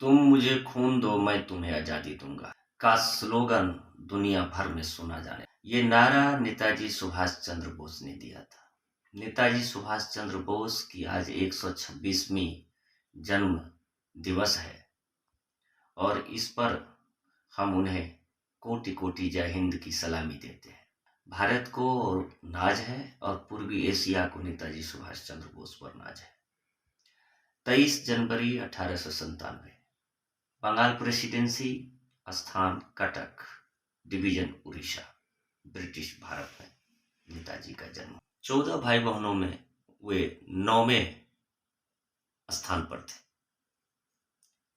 तुम मुझे खून दो मैं तुम्हें आजादी दूंगा का स्लोगन दुनिया भर में सुना जाने। ये नारा नेताजी सुभाष चंद्र बोस ने दिया था। नेताजी सुभाष चंद्र बोस की आज 126वीं जन्म दिवस है और इस पर हम उन्हें कोटि कोटि जय हिंद की सलामी देते हैं। भारत को नाज है और पूर्वी एशिया को नेताजी सुभाष चंद्र बोस पर नाज है। 23 जनवरी 1897, बंगाल प्रेसिडेंसी, स्थान कटक, डिवीजन उड़ीसा, ब्रिटिश भारत में नेताजी का जन्म। 14 भाई बहनों में वे 9वें स्थान पर थे।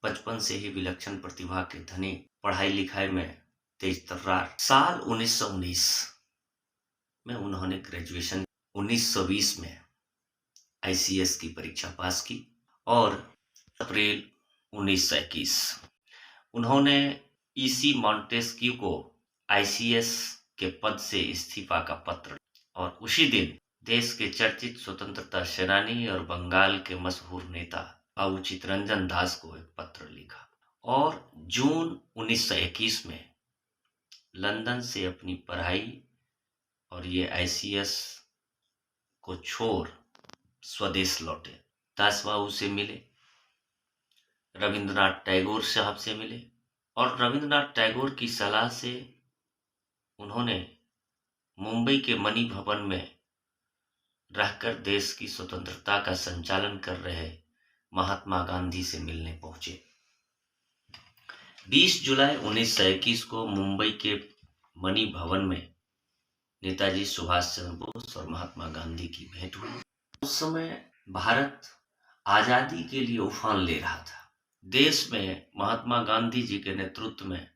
बचपन से ही विलक्षण प्रतिभा के धनी, पढ़ाई लिखाई में तेज तर्रार। साल 1919 में उन्होंने ग्रेजुएशन, 1920 में आईसीएस की परीक्षा पास की और अप्रैल 1921 उन्होंने ईसी मॉन्टेस्क्यू को आईसीएस के पद से इस्तीफा का पत्र और उसी दिन देश के चर्चित स्वतंत्रता सेनानी और बंगाल के मशहूर नेता बाबू चित्तरंजन दास को एक पत्र लिखा और जून 1921 में लंदन से अपनी पढ़ाई और ये आईसीएस को छोड़ स्वदेश लौटे। दास बाबू से मिले, रविंद्रनाथ टैगोर साहब से मिले और रविंद्रनाथ टैगोर की सलाह से उन्होंने मुंबई के मणि भवन में रहकर देश की स्वतंत्रता का संचालन कर रहे महात्मा गांधी से मिलने पहुंचे। 20 जुलाई 1921 को मुंबई के मणि भवन में नेताजी सुभाष चंद्र बोस और महात्मा गांधी की भेंट हुई। उस समय भारत आजादी के लिए उफान ले रहा था। देश में महात्मा गांधी जी के नेतृत्व में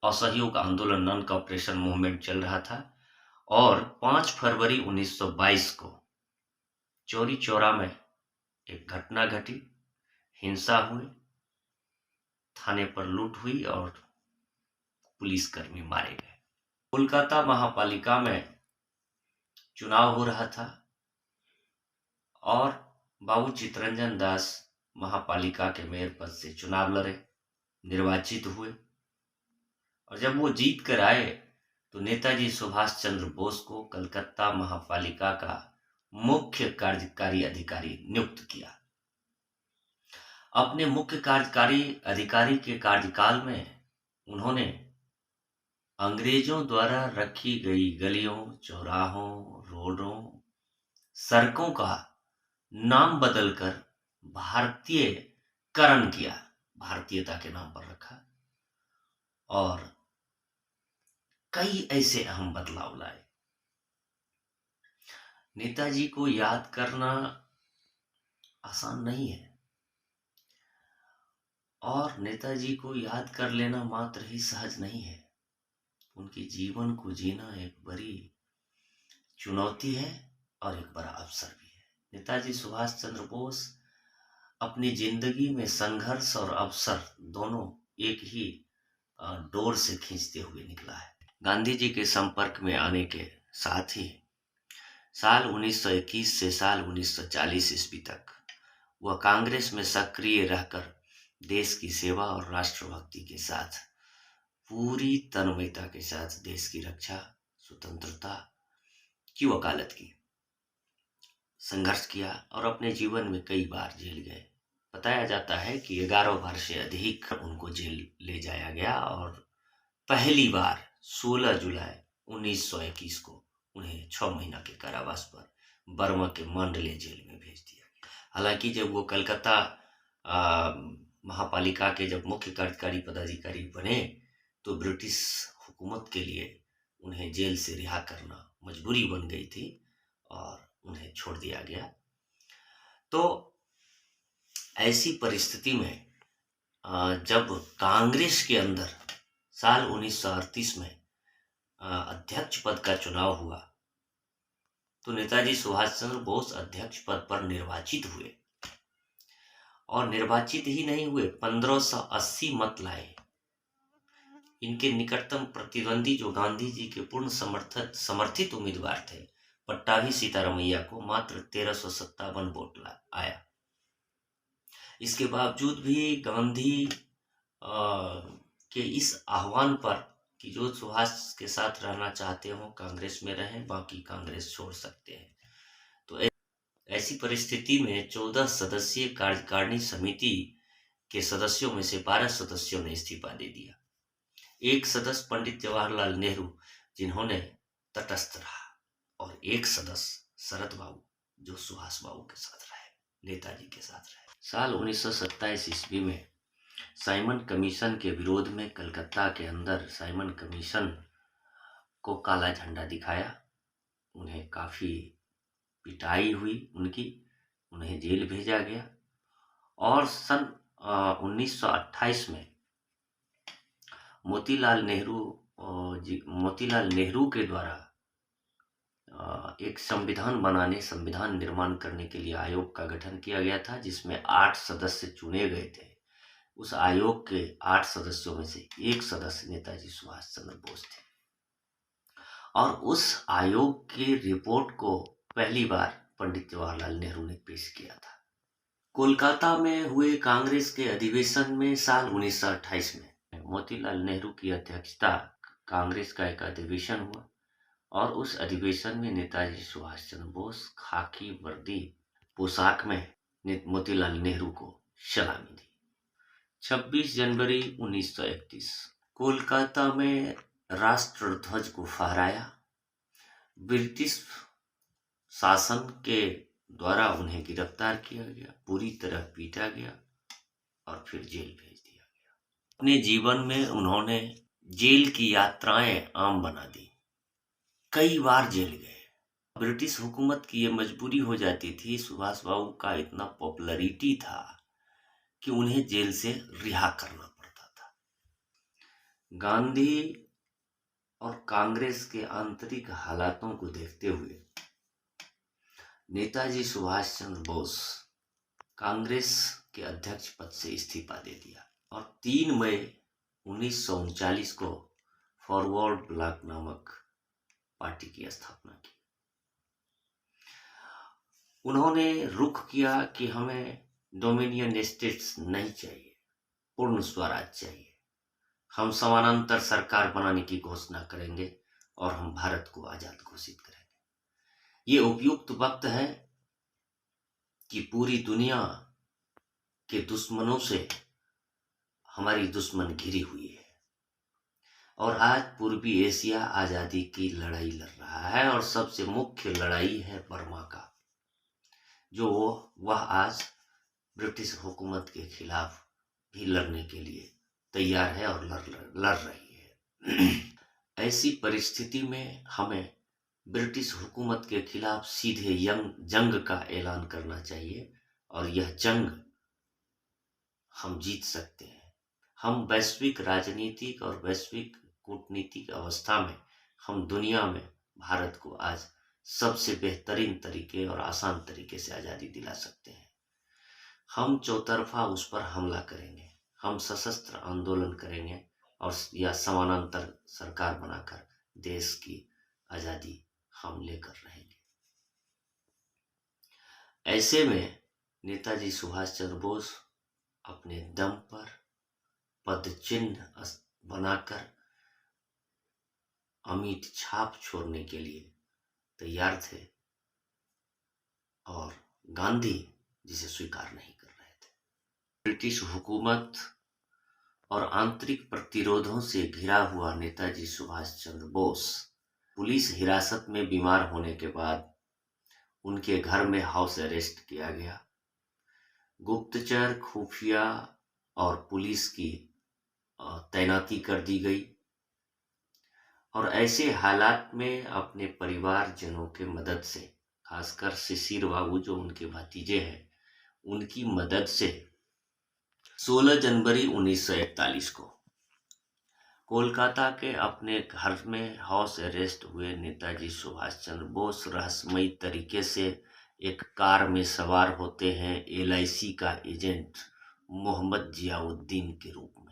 असहयोग आंदोलन, नॉन कॉपरेशन मूवमेंट चल रहा था और 5 फरवरी 1922 को चौरी चौरा में एक घटना घटी, हिंसा हुई, थाने पर लूट हुई और पुलिसकर्मी मारे गए। कोलकाता महापालिका में चुनाव हो रहा था और बाबू चित्तरंजन दास महापालिका के मेयर पद से चुनाव लड़े, निर्वाचित हुए और जब वो जीत कर आए तो नेताजी सुभाष चंद्र बोस को कलकत्ता महापालिका का मुख्य कार्यकारी अधिकारी नियुक्त किया। अपने मुख्य कार्यकारी अधिकारी के कार्यकाल में उन्होंने अंग्रेजों द्वारा रखी गई गलियों, चौराहों, रोडों, सड़कों का नाम बदलकर भारतीयकरण किया, भारतीयता के नाम पर रखा और कई ऐसे अहम बदलाव लाए। नेताजी को याद करना आसान नहीं है और नेताजी को याद कर लेना मात्र ही सहज नहीं है। उनके जीवन को जीना एक बड़ी चुनौती है और एक बड़ा अवसर भी है। नेताजी सुभाष चंद्र बोस अपनी जिंदगी में संघर्ष और अवसर दोनों एक ही डोर से खींचते हुए निकला है। गांधी जी के संपर्क में आने के साथ ही साल 1921 से साल 1940 ईस्वी तक वह कांग्रेस में सक्रिय रहकर देश की सेवा और राष्ट्रभक्ति के साथ पूरी तन्मयता के साथ देश की रक्षा, स्वतंत्रता की वकालत की, संघर्ष किया और अपने जीवन में कई बार जेल गए। बताया जाता है कि 11 बार से अधिक उनको जेल ले जाया गया और पहली बार 16 जुलाई 1921 को उन्हें 6 महीना के कारावास पर बर्मा के मांडले जेल में भेज दिया गया। हालांकि जब वो कलकत्ता महापालिका के जब मुख्य कार्यकारी पदाधिकारी बने तो ब्रिटिश हुकूमत के लिए उन्हें जेल से रिहा करना मजबूरी बन गई थी और उन्हें छोड़ दिया गया। तो ऐसी परिस्थिति में जब कांग्रेस के अंदर साल 1938 में अध्यक्ष पद का चुनाव हुआ तो नेताजी सुभाष चंद्र बोस अध्यक्ष पद पर निर्वाचित हुए और निर्वाचित ही नहीं हुए, 1580 मत लाए। इनके निकटतम प्रतिद्वंदी जो गांधी जी के पूर्ण समर्थित उम्मीदवार थे पट्टाभी सीतारमैया को मात्र 1357 वोट आया। इसके बावजूद भी गांधी के इस आह्वान पर कि जो सुभाष के साथ रहना चाहते हो कांग्रेस में रहें, बाकी कांग्रेस छोड़ सकते हैं। तो ऐसी परिस्थिति में 14 सदस्यीय कार्यकारिणी समिति के सदस्यों में से 12 सदस्यों ने इस्तीफा दे दिया। एक सदस्य पंडित जवाहरलाल नेहरू, जिन्होंने तटस्थ रहा, और एक सदस्य शरद बाबू, जो सुभाष बाबू के साथ रहे, नेताजी के साथ रहे। साल 1927 ईस्वी में साइमन कमीशन के विरोध में कलकत्ता के अंदर साइमन कमीशन को काला झंडा दिखाया। उन्हें काफ़ी पिटाई हुई उन्हें जेल भेजा गया। और सन 1928 में मोतीलाल नेहरू के द्वारा एक संविधान निर्माण करने के लिए आयोग का गठन किया गया था, जिसमें 8 सदस्य चुने गए थे। उस आयोग के 8 सदस्यों में से एक सदस्य नेताजी सुभाष चंद्र बोस थे। और उस आयोग की रिपोर्ट को पहली बार पंडित जवाहरलाल नेहरू ने पेश किया था। कोलकाता में हुए कांग्रेस के अधिवेशन में साल 1928 में मोतीलाल नेहरू की अध्यक्षता कांग्रेस का एक अधिवेशन हुआ, और उस अधिवेशन में नेताजी सुभाष चंद्र बोस खाकी वर्दी पोशाक में मोतीलाल नेहरू को सलामी दी। 26 जनवरी 1931 कोलकाता में राष्ट्रध्वज को फहराया। ब्रिटिश शासन के द्वारा उन्हें गिरफ्तार किया गया, पूरी तरह पीटा गया और फिर जेल भेज दिया गया। अपने जीवन में उन्होंने जेल की यात्राएं आम बना दी, कई बार जेल गए। ब्रिटिश हुकूमत की ये मजबूरी हो जाती थी, सुभाष बाबू का इतना पॉपुलैरिटी था कि उन्हें जेल से रिहा करना पड़ता था। गांधी और कांग्रेस के आंतरिक हालातों को देखते हुए नेताजी सुभाष चंद्र बोस कांग्रेस के अध्यक्ष पद से इस्तीफा दे दिया और 3 मई 1939 को फॉरवर्ड ब्लॉक नामक पार्टी की स्थापना की। उन्होंने रुख किया कि हमें डोमिनियन स्टेट्स नहीं चाहिए, पूर्ण स्वराज चाहिए। हम समानांतर सरकार बनाने की घोषणा करेंगे और हम भारत को आजाद घोषित करेंगे। ये उपयुक्त वक्त है कि पूरी दुनिया के दुश्मनों से हमारी दुश्मन घिरी हुई है, और आज पूर्वी एशिया आज़ादी की लड़ाई लड़ रहा है, और सबसे मुख्य लड़ाई है बर्मा का, जो वह आज ब्रिटिश हुकूमत के खिलाफ भी लड़ने के लिए तैयार है और लड़ रही है। ऐसी परिस्थिति में हमें ब्रिटिश हुकूमत के खिलाफ सीधे जंग का ऐलान करना चाहिए, और यह जंग हम जीत सकते हैं। हम वैश्विक राजनीतिक और वैश्विक कूटनीतिक अवस्था में हम दुनिया में भारत को आज सबसे बेहतरीन तरीके और आसान तरीके से आज़ादी दिला सकते हैं। हम चौतरफा उस पर हमला करेंगे, हम सशस्त्र आंदोलन करेंगे और या समानांतर सरकार बनाकर देश की आज़ादी हम लेकर रहेंगे। ऐसे में नेताजी सुभाष चंद्र बोस अपने दम पर पद चिन्ह बनाकर अमिट छाप छोड़ने के लिए तैयार थे, और गांधी जिसे स्वीकार नहीं कर रहे थे। ब्रिटिश हुकूमत और आंतरिक प्रतिरोधों से घिरा हुआ नेताजी सुभाष चंद्र बोस पुलिस हिरासत में बीमार होने के बाद उनके घर में हाउस अरेस्ट किया गया। गुप्तचर, खुफिया और पुलिस की तैनाती कर दी गई, और ऐसे हालात में अपने परिवारजनों के मदद से, खासकर शिशिर बाबू जो उनके भतीजे हैं, उनकी मदद से 16 जनवरी 1941 को कोलकाता के अपने घर में हाउस अरेस्ट हुए नेताजी सुभाष चंद्र बोस रहस्यमयी तरीके से एक कार में सवार होते हैं LIC का एजेंट मोहम्मद जियाउद्दीन के रूप में,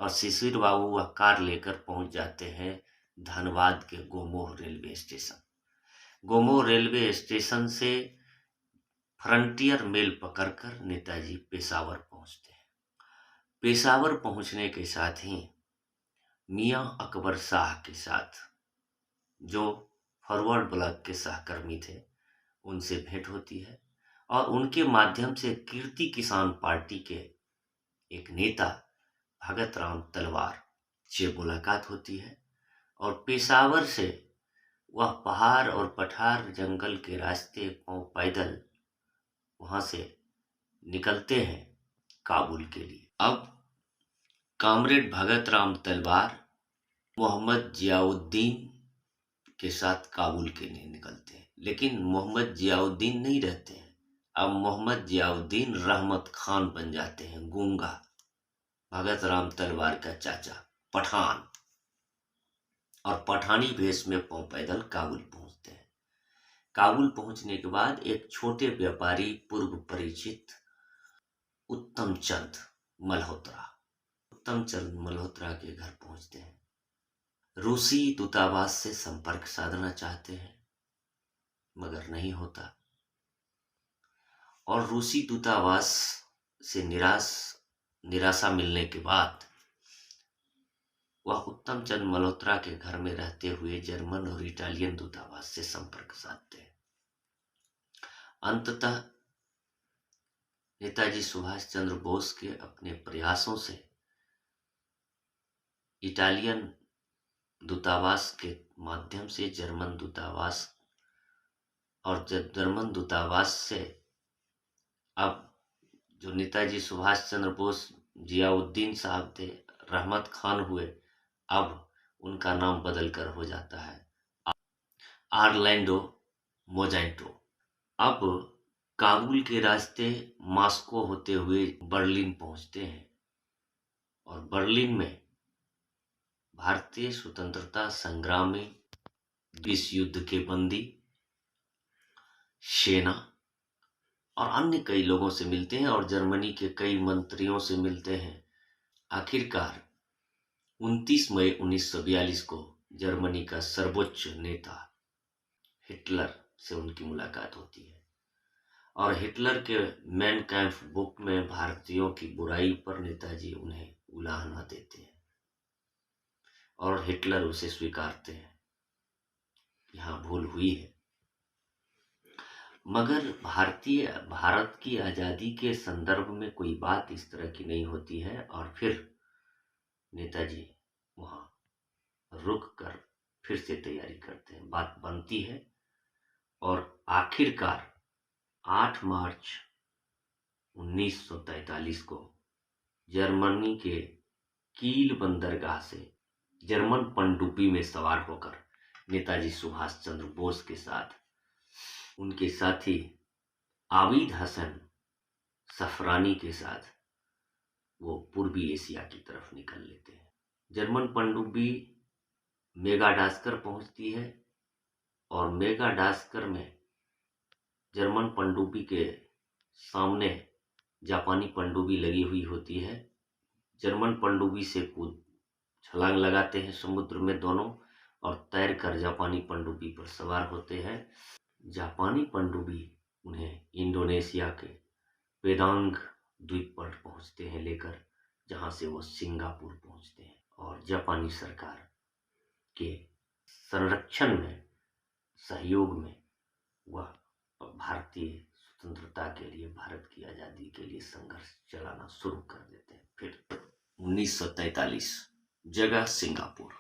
और शिशिर बाबू वह कार लेकर पहुंच जाते हैं धनबाद के Gomoh railway station. Gomoh railway station से फ्रंटियर मेल पकड़कर नेताजी पेशावर पहुंचते हैं। पेशावर पहुंचने के साथ ही मियां अकबर शाह के साथ, जो फॉरवर्ड ब्लॉक के सहकर्मी थे, उनसे भेंट होती है और उनके माध्यम से कीर्ति किसान पार्टी के एक नेता भगत राम तलवार से मुलाकात होती है और पेशावर से वह पहाड़ और पठार जंगल के रास्ते पांव पैदल वहां से निकलते हैं काबुल के लिए। अब कॉमरेड भगत राम तलवार मोहम्मद जियाउद्दीन के साथ काबुल के लिए निकलते हैं, लेकिन मोहम्मद जियाउद्दीन नहीं रहते हैं। अब मोहम्मद जियाउद्दीन रहमत खान बन जाते हैं, गूंगा, भगत राम तलवार का चाचा, पठान, और पठानी वेश में पांव पैदल काबुल पहुंचते हैं। काबुल पहुंचने के बाद एक छोटे व्यापारी पूर्व परिचित उत्तम चंद मल्होत्रा के घर पहुंचते हैं। रूसी दूतावास से संपर्क साधना चाहते हैं मगर नहीं होता और रूसी दूतावास से निराशा मिलने के बाद वह उत्तम चंद मल्होत्रा के घर में रहते हुए जर्मन और इटालियन दूतावास से संपर्क साधते हैं। अंततः नेताजी सुभाष चंद्र बोस के अपने प्रयासों से इटालियन दूतावास के माध्यम से जर्मन दूतावास से अब जो नेताजी सुभाष चंद्र बोस जियाउद्दीन साहब थे, रहमत खान हुए, अब उनका नाम बदलकर हो जाता है ऑरलैंडो मोज़ेंटो। अब काबुल के रास्ते मॉस्को होते हुए बर्लिन पहुंचते हैं और बर्लिन में भारतीय स्वतंत्रता संग्रामी, विश्व युद्ध के बंदी, सेना और अन्य कई लोगों से मिलते हैं और जर्मनी के कई मंत्रियों से मिलते हैं। आखिरकार 29 मई 1942 को जर्मनी का सर्वोच्च नेता हिटलर से उनकी मुलाकात होती है और हिटलर के मैन कैम्प बुक में भारतीयों की बुराई पर नेताजी उन्हें उलाहना देते हैं और हिटलर उसे स्वीकारते हैं, यहाँ भूल हुई है। मगर भारत की आज़ादी के संदर्भ में कोई बात इस तरह की नहीं होती है और फिर नेताजी वहाँ रुक कर फिर से तैयारी करते हैं, बात बनती है और आखिरकार 8 मार्च 1943 को जर्मनी के कील बंदरगाह से जर्मन पनडुब्बी में सवार होकर नेताजी सुभाष चंद्र बोस के साथ उनके साथी आबिद हसन सफरानी के साथ वो पूर्वी एशिया की तरफ निकल लेते हैं। जर्मन पनडुब्बी मेगाडास्कर पहुंचती है और मेगाडास्कर में जर्मन पनडुब्बी के सामने जापानी पनडुब्बी लगी हुई होती है। जर्मन पनडुब्बी से कूद छलांग लगाते हैं समुद्र में दोनों और तैरकर जापानी पनडुब्बी पर सवार होते हैं। जापानी पनडुब्बी उन्हें इंडोनेशिया के पेदांग द्वीप पर पहुंचते हैं लेकर, जहां से वो सिंगापुर पहुंचते हैं और जापानी सरकार के संरक्षण में, सहयोग में वह भारतीय स्वतंत्रता के लिए, भारत की आज़ादी के लिए संघर्ष चलाना शुरू कर देते हैं। फिर 1943 जगह सिंगापुर,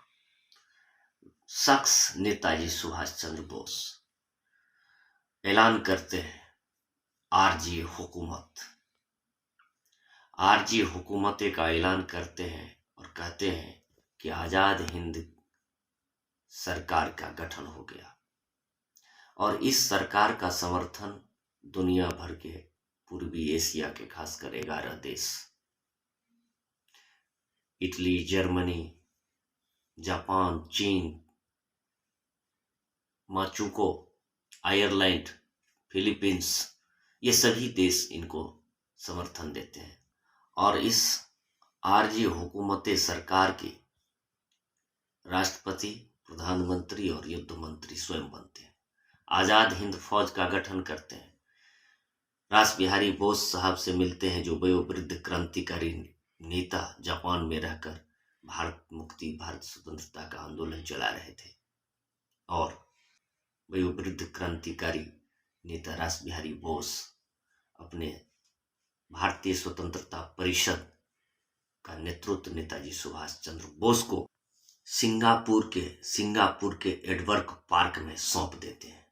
शख्स नेताजी सुभाष चंद्र बोस ऐलान करते हैं आरजी हुकूमत का ऐलान करते हैं और कहते हैं कि आज़ाद हिंद सरकार का गठन हो गया और इस सरकार का समर्थन दुनिया भर के पूर्वी एशिया के खासकर 11 देश, इटली, जर्मनी, जापान, चीन, माचुको, आयरलैंड, फिलीपींस, ये सभी देश इनको समर्थन देते हैं और इस आरजी हुकूमत सरकार के राष्ट्रपति, प्रधानमंत्री और युद्ध मंत्री स्वयं बनते हैं। आज़ाद हिंद फौज का गठन करते हैं। रास बिहारी बोस साहब से मिलते हैं, जो वयोवृद्ध क्रांतिकारी नेता जापान में रहकर भारत मुक्ति, भारत स्वतंत्रता का आंदोलन चला रहे थे। और वयोवृद्ध क्रांतिकारी नेता रास बिहारी बोस अपने भारतीय स्वतंत्रता परिषद का नेतृत्व नेताजी सुभाष चंद्र बोस को सिंगापुर के एडवर्क पार्क में सौंप देते हैं।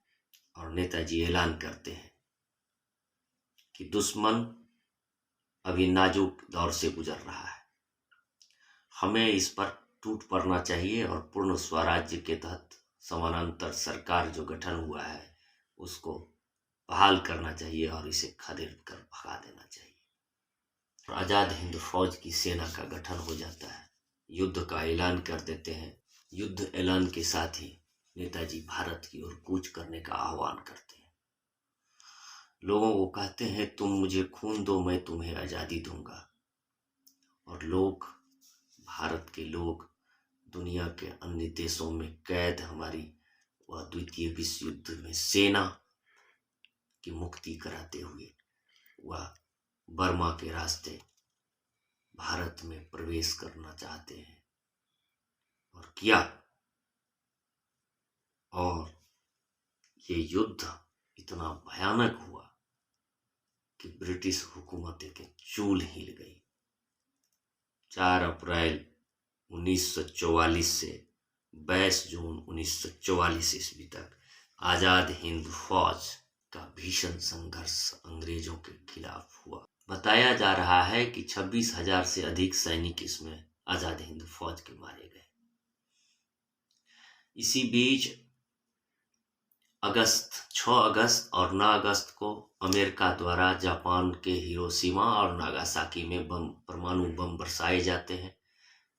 और नेताजी ऐलान करते हैं कि दुश्मन अभी नाजुक दौर से गुजर रहा है, हमें इस पर टूट पड़ना चाहिए और पूर्ण स्वराज्य के तहत समानांतर सरकार जो गठन हुआ है उसको बहाल करना चाहिए और इसे खदेड़ कर भगा देना चाहिए। आजाद हिंद फौज की सेना का गठन हो जाता है, युद्ध का ऐलान कर देते हैं। युद्ध ऐलान के साथ ही नेताजी भारत की ओर कूच करने का आह्वान करते हैं। लोगों को कहते हैं, तुम मुझे खून दो, मैं तुम्हें आज़ादी दूंगा। और लोग, भारत के लोग दुनिया के अन्य देशों में कैद हमारी वह द्वितीय विश्व युद्ध में सेना की मुक्ति कराते हुए वह बर्मा के रास्ते भारत में प्रवेश करना चाहते हैं और किया। और ये युद्ध इतना भयानक हुआ कि ब्रिटिश हुकूमत के चूल हिल गई। 4 अप्रैल 1944 से 22 जून 1944 ईस्वी तक आजाद हिंद फौज का भीषण संघर्ष अंग्रेजों के खिलाफ हुआ। बताया जा रहा है कि 26,000 से अधिक सैनिक इसमें आजाद हिंद फौज के मारे गए। इसी बीच 6 अगस्त और 9 अगस्त को अमेरिका द्वारा जापान के हिरोशिमा और नागासाकी में परमाणु बम बरसाए जाते हैं।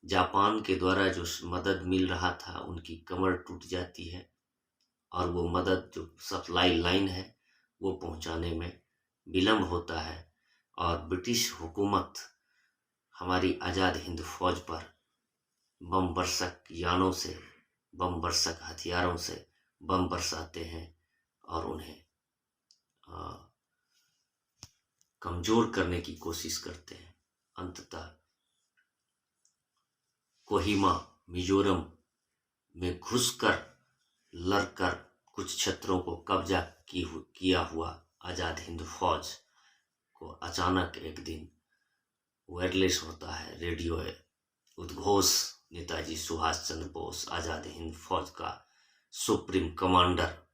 जापान के द्वारा जो मदद मिल रहा था उनकी कमर टूट जाती है और वो मदद, जो सप्लाई लाइन है, वो पहुंचाने में विलम्ब होता है और ब्रिटिश हुकूमत हमारी आज़ाद हिंद फौज पर बम बरसक यानों से, बम बरसक हथियारों से बम बरसाते हैं और उन्हें कमजोर करने की कोशिश करते हैं। अंततः कोहिमा, मिजोरम में घुसकर लड़कर कुछ क्षेत्रों को कब्जा किया हुआ आज़ाद हिंद फौज को अचानक एक दिन वायरलेस होता है, रेडियो उद्घोष। नेताजी सुभाष चंद्र बोस, आज़ाद हिंद फौज का सुप्रीम कमांडर,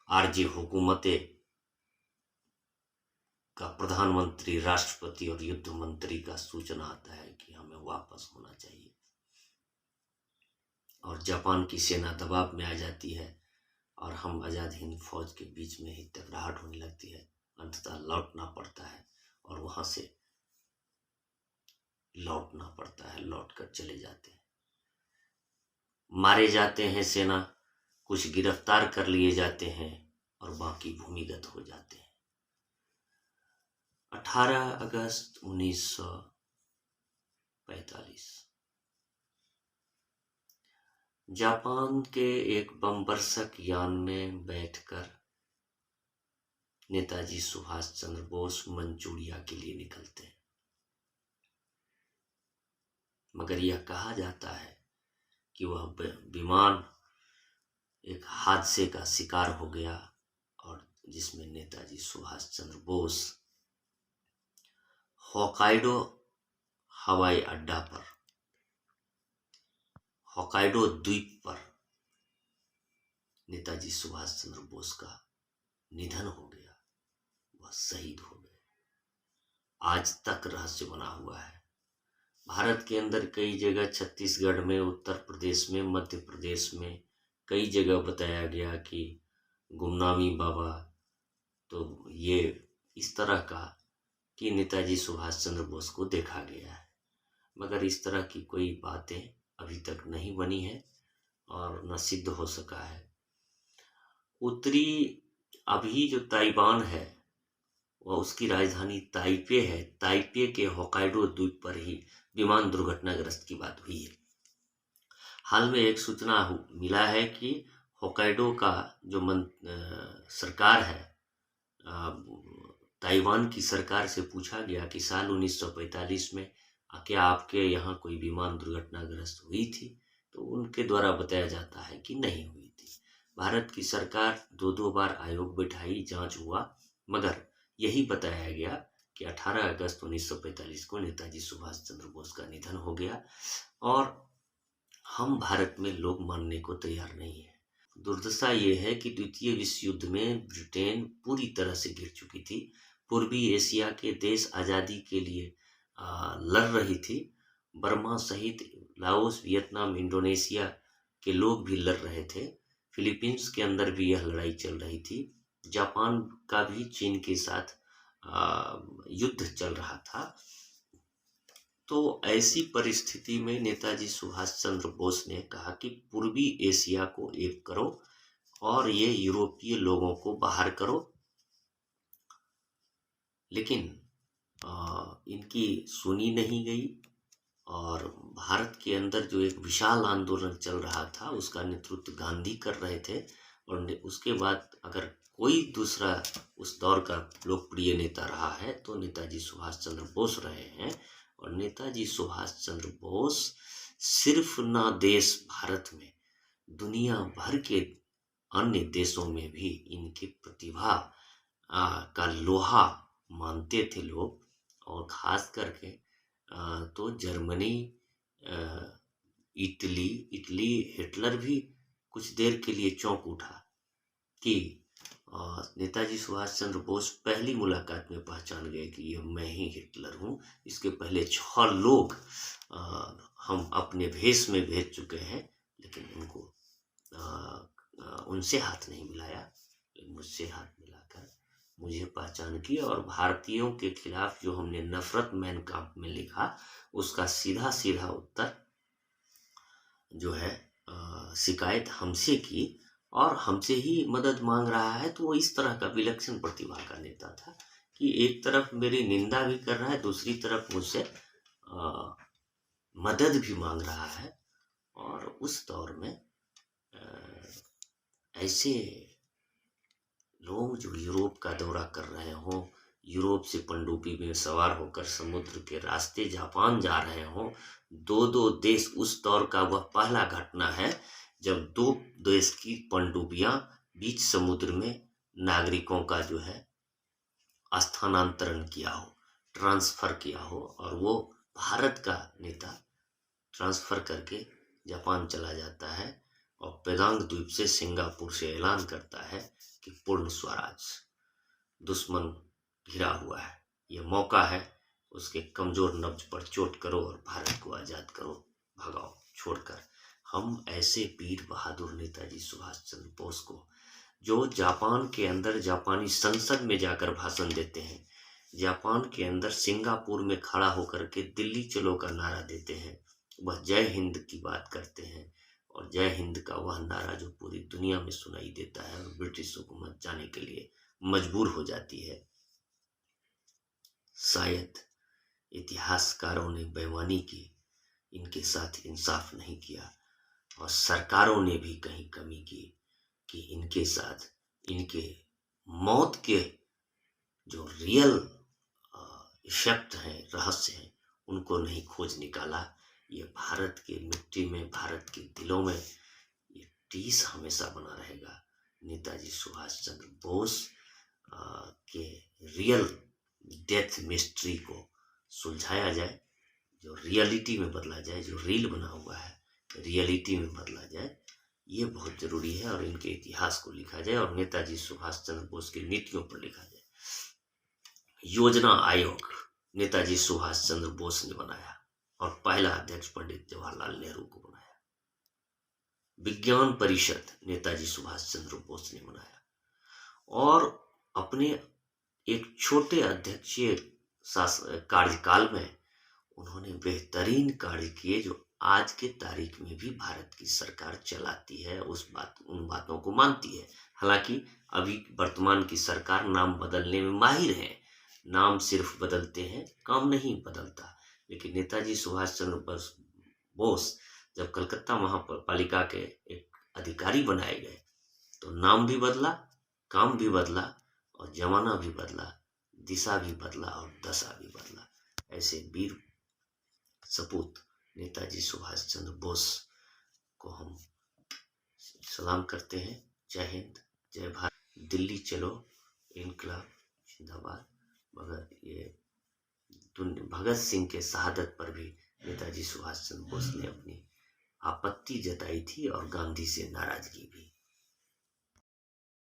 आरजी हुकूमते का प्रधानमंत्री, राष्ट्रपति और युद्ध मंत्री का सूचना आता है कि हमें वापस होना चाहिए। और जापान की सेना दबाव में आ जाती है और हम आज़ाद हिंद फौज के बीच में ही टकराहट होने लगती है। अंततः लौटना पड़ता है और वहां से लौटना पड़ता है, लौटकर चले जाते हैं। मारे जाते हैं सेना, कुछ गिरफ्तार कर लिए जाते हैं और बाकी भूमिगत हो जाते हैं। 18 अगस्त 1945 जापान के एक बम बरसक यान में बैठकर नेताजी सुभाष चंद्र बोस मंचूरिया के लिए निकलते हैं। मगर यह कहा जाता है कि वह विमान एक हादसे का शिकार हो गया और जिसमें नेताजी सुभाष चंद्र बोस होकाइडो हवाई अड्डा पर, होकाइडो द्वीप पर नेताजी सुभाष चंद्र बोस का निधन हो गया, वह शहीद हो गए। आज तक रहस्य बना हुआ है। भारत के अंदर कई जगह, छत्तीसगढ़ में, उत्तर प्रदेश में, मध्य प्रदेश में कई जगह बताया गया कि गुमनामी बाबा, तो ये इस तरह का कि नेताजी सुभाष चंद्र बोस को देखा गया है। मगर इस तरह की कोई बातें अभी तक नहीं बनी है और न सिद्ध हो सका है। उत्तरी अभी जो ताइवान है वह, उसकी राजधानी ताइपे है। ताइपे के होकाइडो द्वीप पर ही विमान दुर्घटनाग्रस्त की बात हुई है। हाल में एक सूचना मिला है कि होकाइडो का जो सरकार है, ताइवान की सरकार से पूछा गया कि साल 1945 में क्या आपके यहाँ कोई विमान दुर्घटनाग्रस्त हुई थी, तो उनके द्वारा बताया जाता है कि नहीं हुई थी। भारत की सरकार दो दो बार आयोग बैठाई, जांच हुआ, मगर यही बताया गया कि 18 अगस्त 1945 को नेताजी सुभाष चंद्र बोस का निधन हो गया और हम भारत में लोग मानने को तैयार नहीं है। दुर्दशा ये है कि द्वितीय विश्व युद्ध में ब्रिटेन पूरी तरह से गिर चुकी थी। पूर्वी एशिया के देश आज़ादी के लिए लड़ रही थी। बर्मा सहित लाओस, वियतनाम, इंडोनेशिया के लोग भी लड़ रहे थे। फिलीपींस के अंदर भी यह लड़ाई चल रही थी। जापान का भी चीन के साथ युद्ध चल रहा था। तो ऐसी परिस्थिति में नेताजी सुभाष चंद्र बोस ने कहा कि पूर्वी एशिया को एक करो और ये यूरोपीय लोगों को बाहर करो। लेकिन इनकी सुनी नहीं गई और भारत के अंदर जो एक विशाल आंदोलन चल रहा था उसका नेतृत्व गांधी कर रहे थे। और उसके बाद अगर कोई दूसरा उस दौर का लोकप्रिय नेता रहा है तो नेताजी सुभाष चंद्र बोस रहे हैं। और नेताजी सुभाष चंद्र बोस सिर्फ ना देश भारत में, दुनिया भर के अन्य देशों में भी इनकी प्रतिभा का लोहा मानते थे लोग। और खास करके तो जर्मनी, इटली हिटलर भी कुछ देर के लिए चौंक उठा कि नेताजी सुभाष चंद्र बोस पहली मुलाकात में पहचान गए कि ये मैं ही हिटलर हूँ। इसके पहले 6 लोग हम अपने भेष में भेज चुके हैं, लेकिन उनको उनसे हाथ नहीं मिलाया, मुझसे हाथ मिलाकर मुझे पहचान की। और भारतीयों के खिलाफ जो हमने नफरत मैन काम्प में लिखा उसका सीधा सीधा उत्तर जो है शिकायत हमसे की और हमसे ही मदद मांग रहा है। तो वो इस तरह का विलक्षण प्रतिभा का नेता था कि एक तरफ मेरी निंदा भी कर रहा है, दूसरी तरफ मुझसे मदद भी मांग रहा है। और उस दौर में ऐसे लोग जो यूरोप का दौरा कर रहे हों, यूरोप से पनडुब्बी में सवार होकर समुद्र के रास्ते जापान जा रहे हों, दो देश, उस दौर का वह पहला घटना है जब 2 देश की पनडुब्बियां बीच समुद्र में नागरिकों का जो है स्थानांतरण किया हो, ट्रांसफर किया हो। और वो भारत का नेता ट्रांसफर करके जापान चला जाता है और पेदांग द्वीप से सिंगापुर से ऐलान करता है कि पूर्ण स्वराज, दुश्मन घिरा हुआ है, ये मौका है, उसके कमजोर नब्ज पर चोट करो और भारत को आजाद करो, भगाओ छोड़कर। हम ऐसे वीर बहादुर नेताजी सुभाष चंद्र बोस को, जो जापान के अंदर जापानी संसद में जाकर भाषण देते हैं, जापान के अंदर सिंगापुर में खड़ा होकर के दिल्ली चलो का नारा देते हैं, वह जय हिंद की बात करते हैं। और जय हिंद का वह नारा जो पूरी दुनिया में सुनाई देता है और ब्रिटिश हुकूमत जाने के लिए मजबूर हो जाती है। शायद इतिहासकारों ने बेईमानी की, इनके साथ इंसाफ नहीं किया और सरकारों ने भी कहीं कमी की कि इनके साथ इनके मौत के जो रियल इफेक्ट हैं, रहस्य हैं, उनको नहीं खोज निकाला। ये भारत की मिट्टी में, भारत के दिलों में ये टीस हमेशा बना रहेगा। नेताजी सुभाष चंद्र बोस के रियल डेथ मिस्ट्री को सुलझाया जाए, जो रियलिटी में बदला जाए, जो रील बना हुआ है रियलिटी में बदला जाए, ये बहुत जरूरी है। और इनके इतिहास को लिखा जाए और नेताजी सुभाष चंद्र बोस की नीतियों पर लिखा जाए। योजना आयोग नेताजी सुभाष चंद्र बोस ने बनाया और पहला अध्यक्ष पंडित जवाहरलाल नेहरू को बनाया। विज्ञान परिषद नेताजी सुभाष चंद्र बोस ने बनाया और अपने एक छोटे अध्यक्षीय कार्यकाल में उन्होंने बेहतरीन कार्य किए, जो आज के तारीख में भी भारत की सरकार चलाती है, उन बातों को मानती है। हालांकि अभी वर्तमान की सरकार नाम बदलने में माहिर है, नाम सिर्फ बदलते हैं, काम नहीं बदलता। लेकिन नेताजी सुभाष चंद्र बोस जब कलकत्ता महापालिका के एक अधिकारी बनाए गए तो नाम भी बदला, काम भी बदला और जमाना भी बदला, दिशा भी बदला और दशा भी बदला। ऐसे वीर सपूत नेताजी सुभाष चंद्र बोस को हम सलाम करते हैं। जय हिंद, जय भारत। दिल्ली चलो, इनकलाब जिंदाबाद। मगर ये भगत सिंह के शहादत पर भी नेताजी सुभाष चंद्र बोस ने अपनी आपत्ति जताई थी और गांधी से नाराजगी भी।